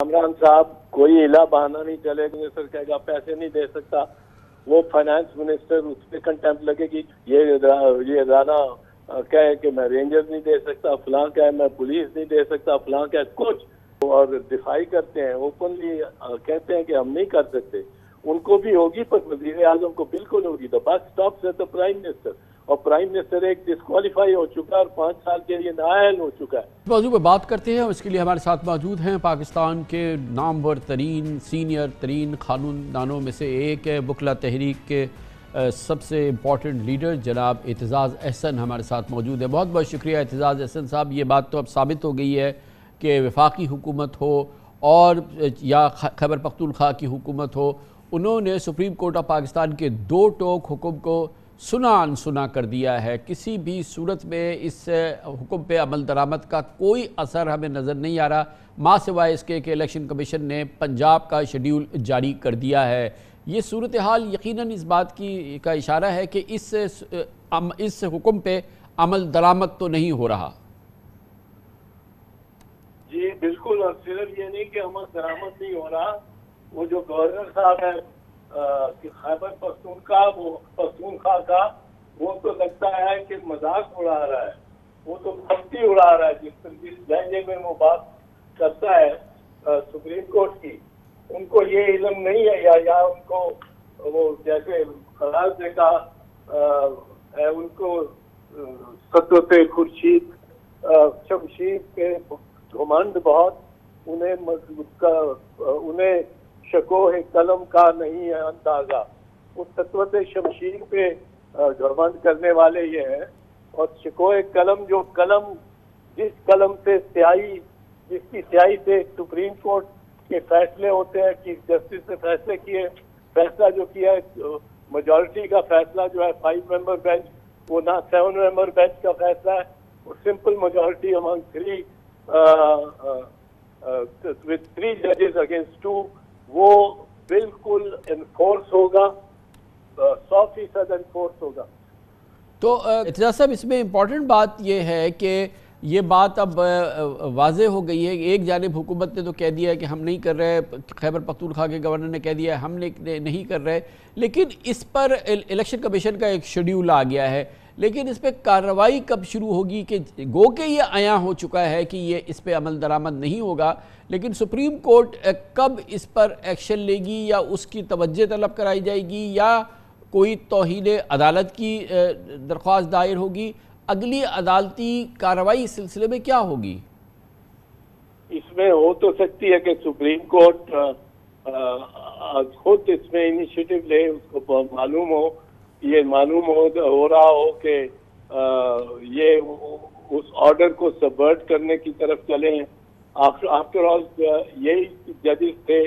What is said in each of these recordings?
इमरान साहब कोई इला बहाना नहीं चलेगा, मिनिस्टर कहेगा पैसे नहीं दे सकता, वो फाइनेंस मिनिस्टर उस पर कंटेम्प्ट लगेगी। ये राना कहे कि मैं रेंजर नहीं दे सकता, फलां कहे मैं पुलिस नहीं दे सकता, फलां कहे कुछ, और डिफाई करते हैं ओपनली, कहते हैं कि हम नहीं कर सकते। उनको भी होगी पर वजीर आजम को बिल्कुल होगी। The buck stops at the prime minister, और प्राइम मिनिस्टर एक डिस्क्वालीफाई हो चुका है और 5 साल के लिए नाअहल हो चुका है। इस मौजूद पर बात करते हैं, इसके लिए हमारे साथ मौजूद हैं पाकिस्तान के नामवर तरीन सीनियर तरीन कानूनदानों में से एक है, बुकला तहरीक के सबसे इम्पोर्टेंट लीडर जनाब एतजाज़ अहसन हमारे साथ मौजूद है। बहुत बहुत शुक्रिया एतजाज़ अहसन साहब। ये बात तो अब साबित हो गई है कि वफाकी हुकूमत हो और या खैबर पख्तूनख्वा की हुकूमत हो, उन्होंने सुप्रीम कोर्ट ऑफ पाकिस्तान के 2 टोक हुक्म को सुना अनसुना कर दिया है। किसी भी सूरत में इस हुक्म पे अमल दरामद का कोई असर हमें नज़र नहीं आ रहा, माँ सिवाय इसके कि इलेक्शन कमीशन ने पंजाब का शेड्यूल जारी कर दिया है। ये सूरत हाल यकीनन इस बात की का इशारा है कि इस हुक्म पे अमल दरामद तो नहीं हो रहा। जी बिल्कुल, और सिर्फ ये नहीं कि अमल दरामद नहीं हो रहा, वो जो गवर्नर साहब है कि खैबर पख्तूनख्वा का, वो तो लगता है कि मजाक उड़ा रहा है, वो तो मस्ती उड़ा रहा है। जिस लहजे में वो बात करता है सुप्रीम कोर्ट की, उनको ये इल्म नहीं है या उनको वो जैसे खलास ने कहा उनको सत्वते खुर्शीद शमशीद पे घमंड बहुत, उन्हें शकोह कलम का नहीं है अंदाजा। उस सत्वत शमशीर पे घमंड करने वाले ये हैं, और शकोह कलम जो कलम जिस कलम से स्याही, जिसकी स्याही से सुप्रीम कोर्ट के फैसले होते हैं, चीफ जस्टिस ने फैसला जो किया है, मेजॉरिटी का फैसला जो है 5 मेंबर बेंच, वो ना 7 मेंबर बेंच का फैसला है, वो सिंपल मेजॉरिटी अमंग 3 with 3 जजेस अगेंस्ट 2, वो बिल्कुल इन्फोर्स होगा, 100% इन्फोर्स होगा। तो एतजाज़ साहब, इसमें इम्पॉर्टेंट बात यह है कि ये बात अब वाज़े हो गई है। एक जानिब हुकूमत ने तो कह दिया है कि हम नहीं कर रहे, खैबर पख्तूनख्वा के गवर्नर ने कह दिया है हम नहीं कर रहे, लेकिन इस पर इलेक्शन कमीशन का एक शेड्यूल आ गया है, लेकिन इस पर कार्रवाई कब शुरू होगी? कि गो के ये आया हो चुका है कि ये इस पर अमल दरामद नहीं होगा, लेकिन सुप्रीम कोर्ट कब इस पर एक्शन लेगी, या उसकी तवज्जो तलब कराई जाएगी, या कोई तौहीन अदालत की दरख्वास्त दायर होगी? अगली अदालती कार्रवाई इस सिलसिले में क्या होगी? इसमें हो तो सकती है कि सुप्रीम कोर्ट खुद इसमें इनिशिएटिव ले, उसको मालूम हो रहा हो कि ये उस ऑर्डर को सबवर्ट करने की तरफ चले हैं। आफ्टर ऑल यही जजेस थे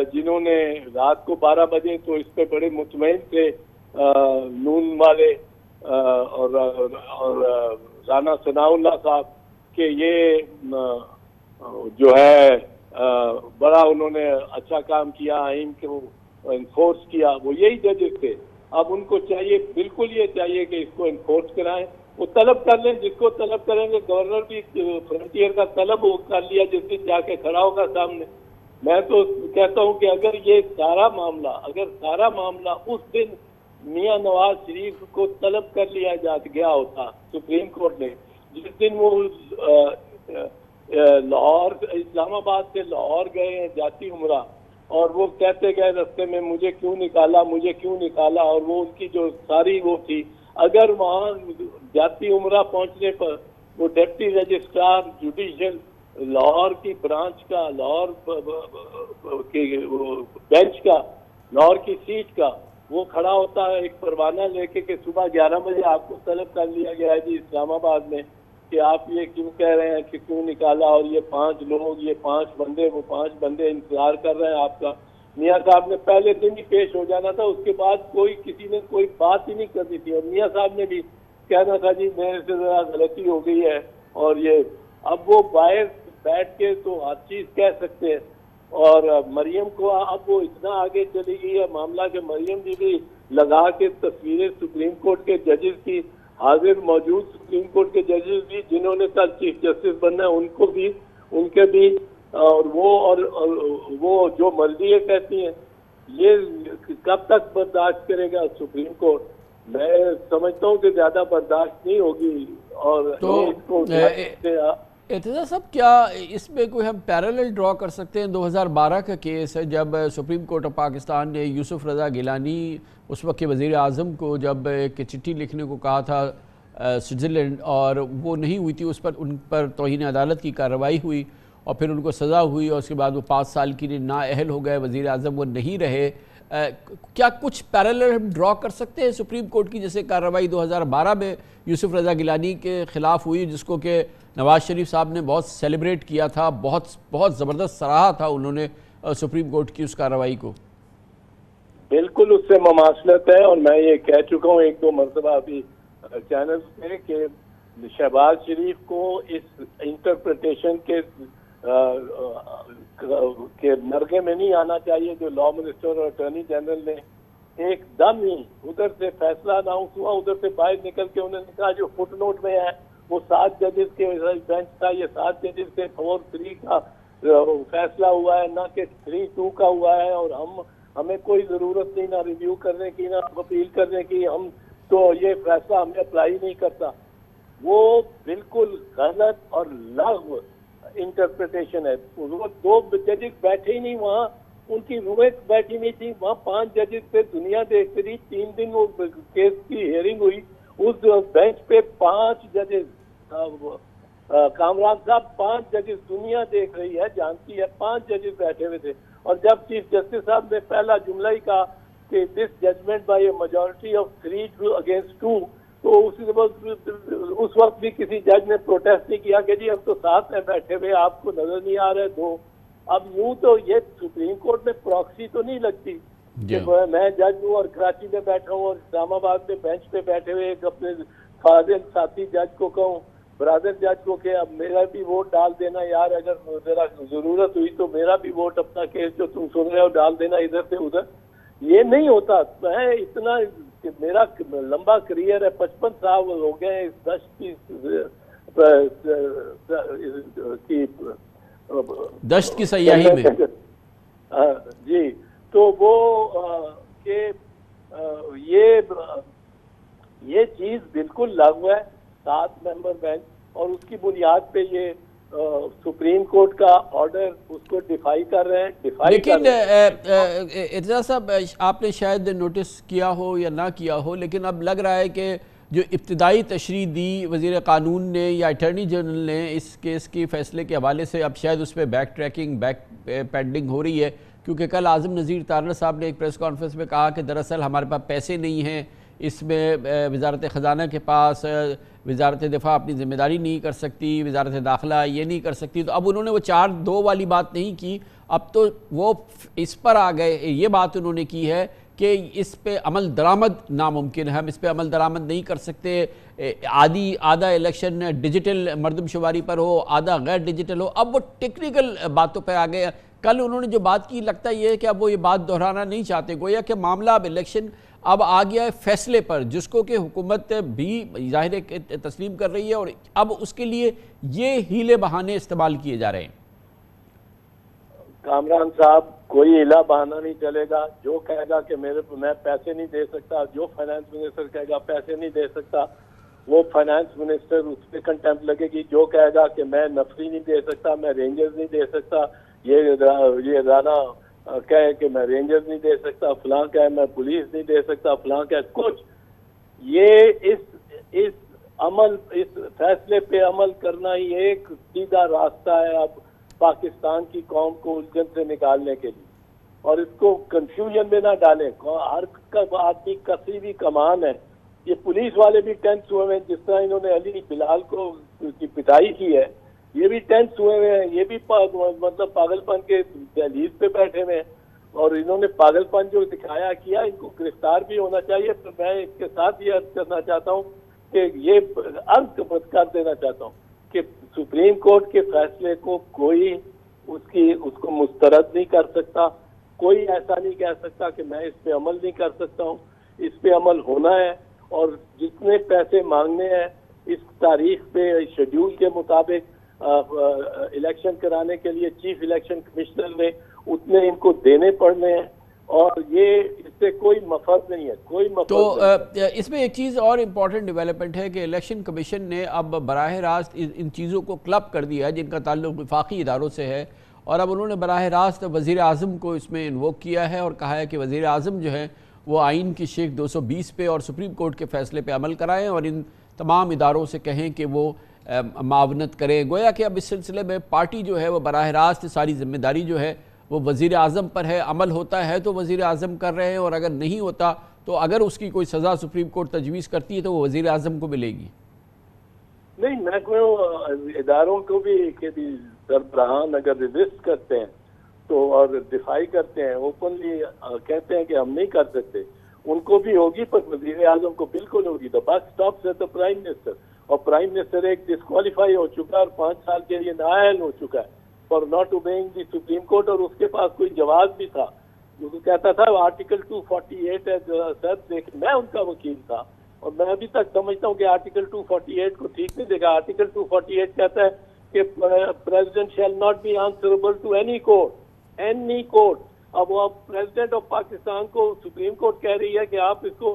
जिन्होंने रात को 12 बजे तो इस पे बड़े मुतमईन थे, नून वाले और राना सनाउल्लाह साहब, के ये जो है बड़ा उन्होंने अच्छा काम किया, आइन को इन्फोर्स किया, वो यही जजेस थे। अब उनको चाहिए, बिल्कुल ये चाहिए कि इसको इन्फोर्स कराएं, वो तलब कर लें, जिसको तलब करेंगे। गवर्नर भी फ्रंटियर का तलब वो कर लिया जिस दिन जाके खड़ा होगा सामने। मैं तो कहता हूं कि अगर सारा मामला उस दिन मियां नवाज शरीफ को तलब कर लिया गया होता सुप्रीम कोर्ट ने, जिस दिन वो लाहौर, इस्लामाबाद से लाहौर गए हैं जाती उम्रा, और वो कहते गए रास्ते में मुझे क्यों निकाला, और वो उनकी जो सारी वो थी, अगर वहाँ जाती उम्रा पहुंचने पर वो डिप्टी रजिस्ट्रार जुडिशियल लाहौर की ब्रांच का, लाहौर की बेंच का, लाहौर की सीट का, वो खड़ा होता है एक परवाना लेके कि सुबह 11 बजे आपको तलब कर लिया गया है जी इस्लामाबाद में, कि आप ये क्यों कह रहे हैं कि क्यों निकाला, और ये 5 लोग, ये 5 बंदे, वो 5 बंदे इंतजार कर रहे हैं आपका। मियाँ साहब ने पहले दिन ही पेश हो जाना था, उसके बाद किसी ने कोई बात ही नहीं करनी थी, और मियाँ साहब ने भी कहना था जी मेरे से जरा गलती हो गई है, और ये अब वो बाहर बैठ के तो हर चीज कह सकते हैं। और मरियम को अब वो इतना आगे चली गई है मामला कि मरियम जी भी लगा के तस्वीरें सुप्रीम कोर्ट के जजेस की, हाजिर मौजूद सुप्रीम कोर्ट के जजेस भी जिन्होंने कल चीफ जस्टिस बनना है, उनके भी और वो जो मर्जी ये कहती हैं, ये कब तक बर्दाश्त करेगा सुप्रीम कोर्ट? मैं समझता हूँ कि ज्यादा बर्दाश्त नहीं होगी। और तो इसको एतजाज साहब, क्या इसमें कोई हम पैरेलल ड्रॉ कर सकते हैं? 2012 का केस है जब सुप्रीम कोर्ट ऑफ पाकिस्तान ने यूसुफ रज़ा गिलानी, उस वक्त के वज़ीर आज़म को जब एक चिट्ठी लिखने को कहा था स्विट्ज़रलैंड, और वो नहीं हुई थी, उस पर उन पर तौहीन अदालत की कार्रवाई हुई और फिर उनको सज़ा हुई और उसके बाद वो 5 साल के लिए नाअहल हो गए, वज़ीर आज़म वो नहीं रहे। क्या कुछ पैरेलल हम ड्रॉ कर सकते हैं सुप्रीम कोर्ट की, जैसे कार्रवाई 2012 में यूसुफ रज़ा गिलानी के ख़िलाफ़ हुई, जिसको कि नवाज़ शरीफ साहब ने बहुत सेलिब्रेट किया था, बहुत ज़बरदस्त सराहा था उन्होंने सुप्रीम कोर्ट की उस कार्रवाई को? बिल्कुल उससे ममासलत है, और मैं ये कह चुका हूँ 1-2 मरतबा अभी चैनल पे कि शहबाज शरीफ को इस इंटरप्रिटेशन के नरगे में नहीं आना चाहिए जो लॉ मिनिस्टर और अटॉर्नी जनरल ने एकदम ही उधर से फैसला अनाउंस हुआ, उधर से बाहर निकल के उन्होंने कहा जो फुटनोट में है वो 7 जजेस के बेंच था, ये 7 जजेस के 4-3 का फैसला हुआ है, ना कि 3-2 का हुआ है, और हमें कोई जरूरत नहीं ना रिव्यू करने की ना अपील करने की, हम तो ये फैसला हमें अप्लाई नहीं करता। वो बिल्कुल गलत और लग़्व इंटरप्रिटेशन है। वो 2 जजेस बैठे ही नहीं वहाँ, उनकी रूहें बैठी नहीं थी वहाँ, 5 जजेस थे, दुनिया देखती रही। 3 दिन वो केस की हियरिंग हुई, उस बेंच पे 5 जजेस, कामरान साहब 5 जजेस, दुनिया देख रही है, जानती है, 5 जजेस बैठे हुए थे। और जब चीफ जस्टिस साहब ने पहला जुमला ही कहा कि this judgement by a majority of 3-2, तो उस वक्त भी किसी जज ने प्रोटेस्ट नहीं किया कि जी हम तो साथ में बैठे हुए, आपको नजर नहीं आ रहे 2। अब यूं तो ये सुप्रीम कोर्ट में प्रॉक्सी तो नहीं लगती कि मैं जज हूँ और कराची में बैठा हूँ और इस्लामाबाद में बेंच पे बैठे हुए एक अपने फाजिल साथी जज को कहूँ, ब्रदर जज को कि अब मेरा भी वोट डाल देना यार, अगर जरा जरूरत हुई तो मेरा भी वोट, अपना केस जो तुम सुन रहे हो डाल देना इधर से उधर। ये नहीं होता। मैं इतना, मेरा लंबा करियर है, 55 साल हो गए इस दश्त की सयाही में। जी, तो वो के ये चीज बिल्कुल लागू है, 7 मेंबर बेंच, और उसकी बुनियाद पे ये सुप्रीम कोर्ट का ऑर्डर उसको डिफाई कर रहे हैं। लेकिन एतजाज साहब, आपने शायद नोटिस किया हो या ना किया हो, लेकिन अब लग रहा है कि जो इब्तिदाई तशरीह दी वज़ीर क़ानून ने या अटॉर्नी जनरल ने इस केस के फैसले के हवाले से, अब शायद उस पर बैक ट्रैकिंग, बैक पैडिंग हो रही है, क्योंकि कल आज़म नज़ीर तारड़ साहब ने एक प्रेस कॉन्फ्रेंस में कहा कि दरअसल हमारे पास पैसे नहीं हैं, इसमें वज़ारत ख़जाना के पास वज़ारत दिफ़ा अपनी ज़िम्मेदारी नहीं कर सकती, वज़ारत दाखिला ये नहीं कर सकती। तो अब उन्होंने वो 4-2 वाली बात नहीं की, अब तो वो इस पर आ गए। ये बात उन्होंने की है कि इस पे अमल दरामद नामुमकिन है, हम इस पे अमल दरामद नहीं कर सकते। आधा इलेक्शन डिजिटल मरदमशुमारी पर हो, आधा गैर डिजिटल हो। अब वो टेक्निकल बातों पर आ गए। कल उन्होंने जो बात की, लगता ये है कि अब वो ये बात दोहराना नहीं चाहते, गोया कि मामला अब इलेक्शन अब आ गया है फैसले पर, जिसको कि हुकूमत भी जाहिर है तस्लीम कर रही है, और अब उसके लिए ये हीले बहाने इस्तेमाल किए जा रहे हैं। कामरान साहब, कोई हीला बहाना नहीं चलेगा। जो कहेगा कि मैं पैसे नहीं दे सकता, जो फाइनेंस मिनिस्टर कहेगा पैसे नहीं दे सकता, वो फाइनेंस मिनिस्टर उस पर कंटेम्प्ट लगेगी। जो कहेगा कि मैं नफरी नहीं दे सकता, मैं रेंजर्स नहीं दे सकता, ये राना कहे कि मैं रेंजर्स नहीं दे सकता, फलां कहे मैं पुलिस नहीं दे सकता, फलां कहे कुछ, ये इस फैसले पे अमल करना ही एक सीधा रास्ता है अब पाकिस्तान की कौम को उलझन से निकालने के लिए, और इसको कंफ्यूजन में ना डालें। हर आदमी कसी भी कमान है। ये पुलिस वाले भी टेंस हुए हैं, जिस तरह इन्होंने अली बिलाल को की पिटाई की है, ये भी टेंस हुए हुए हैं, ये भी मतलब पागलपन के दहलीज पे बैठे हुए हैं, और इन्होंने पागलपन जो दिखाया किया, इनको गिरफ्तार भी होना चाहिए। तो मैं इसके साथ ये अर्ज करना चाहता हूँ कि ये अर्ज कर देना चाहता हूँ कि सुप्रीम कोर्ट के फैसले को कोई उसको मुस्तरद नहीं कर सकता। कोई ऐसा नहीं कह सकता कि मैं इस पे अमल नहीं कर सकता हूँ। इस पे अमल होना है, और जितने पैसे मांगने हैं इस तारीख पे शेड्यूल के मुताबिक इलेक्शन कराने के लिए चीफ इलेक्शन कमिश्नर ने उतने इनको देने पड़ने हैं, और ये इससे कोई मफद नहीं है, कोई मफद तो इसमें एक चीज़ और इम्पॉर्टेंट डेवलपमेंट है कि इलेक्शन कमीशन ने अब बराह रास्त इन चीज़ों को क्लब कर दिया है जिनका ताल्लुक वफाकी इदारों से है, और अब उन्होंने बराह रास्त वज़ीर आज़म को इसमें इन्वोक किया है और कहा है कि वज़ीर आज़म जो है वो आइन की शेख 220 पे और सुप्रीम कोर्ट के फैसले पे अमल कराएं और इन तमाम इदारों से कहें कि वो मावनत करें। गोया कि अब इस सिलसिले में पार्टी जो है वो बराह रास्त सारी जिम्मेदारी जो है वो वज़ीर आज़म पर है। अमल होता है तो वज़ीर आज़म कर रहे हैं, और अगर नहीं होता तो अगर उसकी कोई सज़ा सुप्रीम कोर्ट तजवीज़ करती है तो वो वज़ीर आज़म को मिलेगी। नहीं, महकमे इदारों को भी सरबराहान अगर रिजिस्ट करते हैं तो और दिफाई करते हैं, ओपनली कहते हैं कि हम नहीं कर सकते, उनको भी होगी, पर वज़ीर आज़म को बिल्कुल होगी। The buck stops at the prime minister, और प्राइम मिनिस्टर एक डिस्क्वालीफाई हो चुका है और 5 साल के लिए नाअहल हो चुका है for not obeying the supreme court, और उसके पास कोई जवाब भी था। जो कहता था आर्टिकल 248 है, सर देख, मैं उनका वकील था और मैं अभी तक समझता हूँ कि आर्टिकल 248 को ठीक नहीं देखा। आर्टिकल 248 कहता है कि president shall not be answerable to any court. अब वो प्रेसिडेंट ऑफ पाकिस्तान को सुप्रीम कोर्ट कह रही है कि आप इसको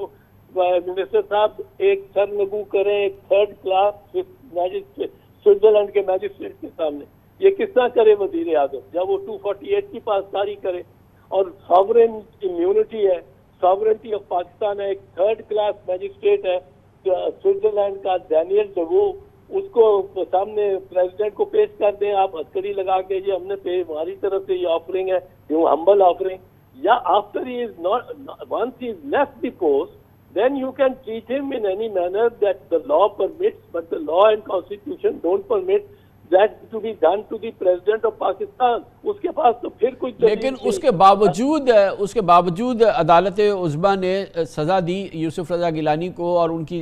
मिनिस्टर साहब एक सरनगू करें एक थर्ड क्लास मैजिस्ट्रेट, स्विट्जरलैंड के मैजिस्ट्रेट के सामने। ये किस तरह करे वजीर आजम जब वो 248 की पासदारी करे? और सॉवरेन इम्यूनिटी है, सॉवरेनिटी ऑफ पाकिस्तान है, एक थर्ड क्लास मैजिस्ट्रेट है स्विट्जरलैंड का डैनियल डवो, उसको सामने प्रेसिडेंट को पेश कर दें आप हथकड़ी लगा के, ये हमने पे हमारी तरफ से ये ऑफरिंग है, ये हम्बल ऑफरिंग। या after he is not, once he is left the post, then you can treat him in any manner that the law permits, but the law and constitution don't permit that to be done to the president of Pakistan. उसके पास तो फिर कोई, लेकिन उसके बावजूद अदालत उज़्मा ने सज़ा दी यूसुफ रज़ा गिलानी को, और उनकी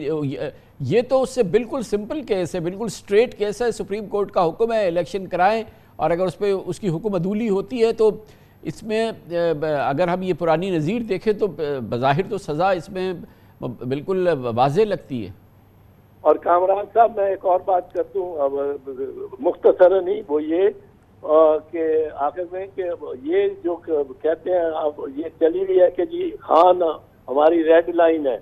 ये तो उससे बिल्कुल सिंपल केस है, बिल्कुल स्ट्रेट केस है। सुप्रीम कोर्ट का हुक्म है इलेक्शन कराएं, और अगर उस पर उसकी हुक्म अदूली होती है तो इसमें अगर हम ये पुरानी नज़ीर देखें तो बज़ाहिर तो सज़ा इसमें बिल्कुल वाज़ेह लगती है। और कामरान साहब, मैं एक और बात कर दूं मुख्तसरन ही, वो ये कि आखिर में कि ये जो कहते हैं अब ये चली हुई है कि जी खान हमारी रेड लाइन है,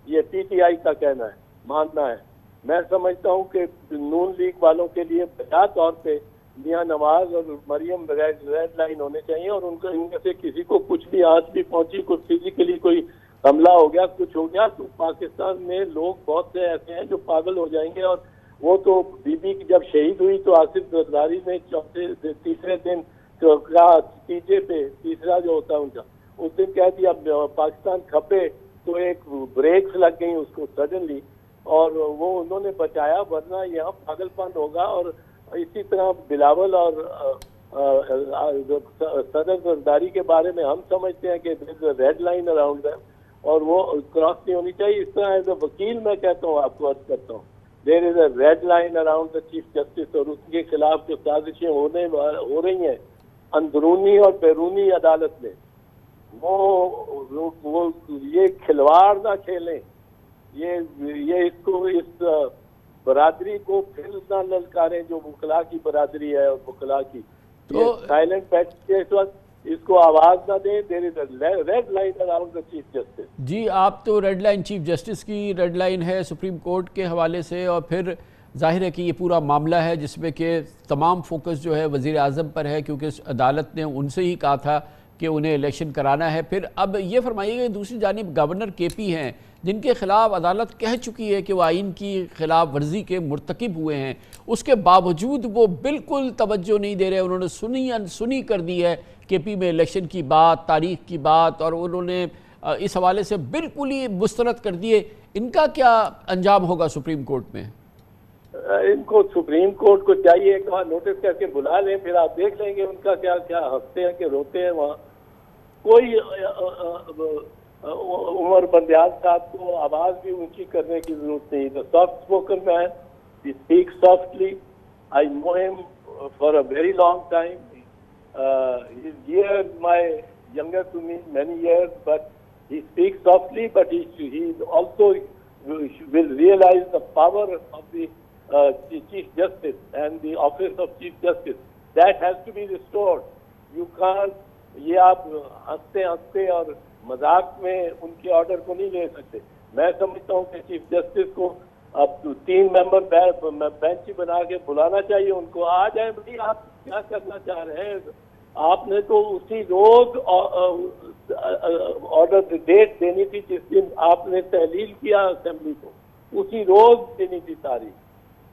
ये पीटीआई का कहना है, मानना है। मैं समझता हूं कि नून लीग वालों के लिए बजा तौर पे मियां नवाज और मरियम रेड लाइन होने चाहिए, और उनको इनमें से किसी को कुछ भी आंच भी पहुंची, कुछ फिजिकली कोई हमला हो गया, कुछ हो गया, तो पाकिस्तान में लोग बहुत से ऐसे हैं जो पागल हो जाएंगे। और वो तो बीबी की जब शहीद हुई तो आसिफ जरदारी ने तीसरे दिन तो तीजे पे तीसरा जो होता है उनका, उस दिन कह दिया पाकिस्तान खपे, तो एक ब्रेक्स लग गई उसको सडनली, और वो उन्होंने बचाया, वरना यहाँ पागलपन होगा। और इसी तरह बिलावल और सदर जरदारी के बारे में हम समझते हैं कि रेड लाइन अराउंड दैम, और वो क्रॉस नहीं होनी चाहिए। इस तरह एज अ वकील मैं कहता हूँ, आपको अर्ज करता हूँ, there is a red line around the chief justice, और उसके खिलाफ जो साजिशें हो रही हैं अंदरूनी और बैरूनी अदालत में, वो ये खिलवाड़ ना खेलें, ये इसको इस बरादरी को फिर ना ललकारें जो वकला की बरादरी है और वकला की, तो साइलेंट बैठ के इस वक्त इसको आवाज ना दें। There is a red line around the chief justice. जी, आप तो रेड लाइन चीफ जस्टिस की रेड लाइन है सुप्रीम कोर्ट के हवाले से, और फिर जाहिर है कि ये पूरा मामला है जिसमें कि तमाम फोकस जो है वज़ीर आज़म पर है, क्योंकि अदालत ने उनसे ही कहा था कि उन्हें इलेक्शन कराना है। फिर अब ये फरमाइएगा, दूसरी जानिब गवर्नर केपी हैं जिनके खिलाफ अदालत कह चुकी है कि वो आइन की खिलाफ वर्जी के मुर्तकिब हुए हैं, उसके बावजूद वो बिल्कुल तवज्जो नहीं दे रहे। उन्होंने सुनी कर दी है केपी में इलेक्शन की बात, तारीख की बात, और उन्होंने इस हवाले से बिल्कुल ही मुस्तरद कर दिए। इनका क्या अंजाम होगा सुप्रीम कोर्ट में? इनको सुप्रीम कोर्ट को चाहिए एक बार नोटिस करके बुला लें, फिर आप देख लेंगे उनका क्या क्या हंसते हैं कि रोते हैं। वहाँ कोई उमर बंदयाल साहब को आवाज भी ऊंची करने की जरूरत नहीं। The soft spoken man, he speak softly, I know him for a very long time, he is years younger to me, many years, but he speaks softly, but he also will realize the power of the Chief Justice and the office of Chief Justice. That has to be restored. You can't, ये आप हंसते हंसते और मजाक में उनके order को नहीं ले सकते। मैं समझता हूँ कि चीफ जस्टिस को अब 3 मेंबर बेंच बना के बुलाना चाहिए उनको। आ जाए भाई, आप क्या करना चाह रहे हैं? आपने तो उसी रोज ऑर्डर डेट देनी थी जिस दिन आपने तहलील किया असेंबली को, उसी रोज देनी थी तारीख।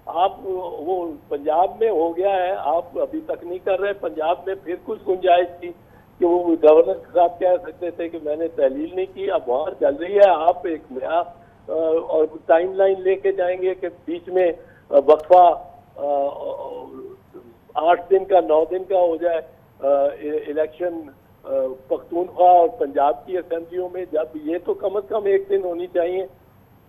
आप वो पंजाब में हो गया है, आप अभी तक नहीं कर रहे। पंजाब में फिर कुछ गुंजाइश थी कि वो गवर्नर साहब कह सकते थे कि मैंने तहलील नहीं की, अब वहाँ चल रही है। आप एक नया और टाइमलाइन लेके जाएंगे कि बीच में वक्फा 8 दिन का 9 दिन का हो जाए इलेक्शन पख्तूनख्वा और पंजाब की असेंबलियों में, जब ये तो कम से कम 1 दिन होनी चाहिए।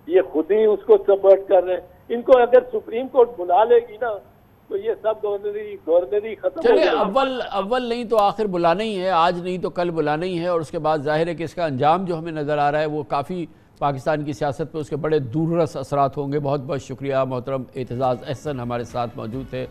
ये खुद ही उसको सबवर्ट कर रहे हैं। इनको अगर सुप्रीम कोर्ट बुला लेगी ना तो ये सब गवर्नरी खत्म हो चलिए, जाएगा। अव्वल नहीं तो आखिर बुलाना ही है, आज नहीं तो कल बुलाना ही है। और उसके बाद जाहिर है कि इसका अंजाम जो हमें नज़र आ रहा है वो काफ़ी पाकिस्तान की सियासत पर उसके बड़े दूररस असरात होंगे। बहुत बहुत शुक्रिया। मोहतरम एतजाज़ अहसन हमारे साथ मौजूद थे।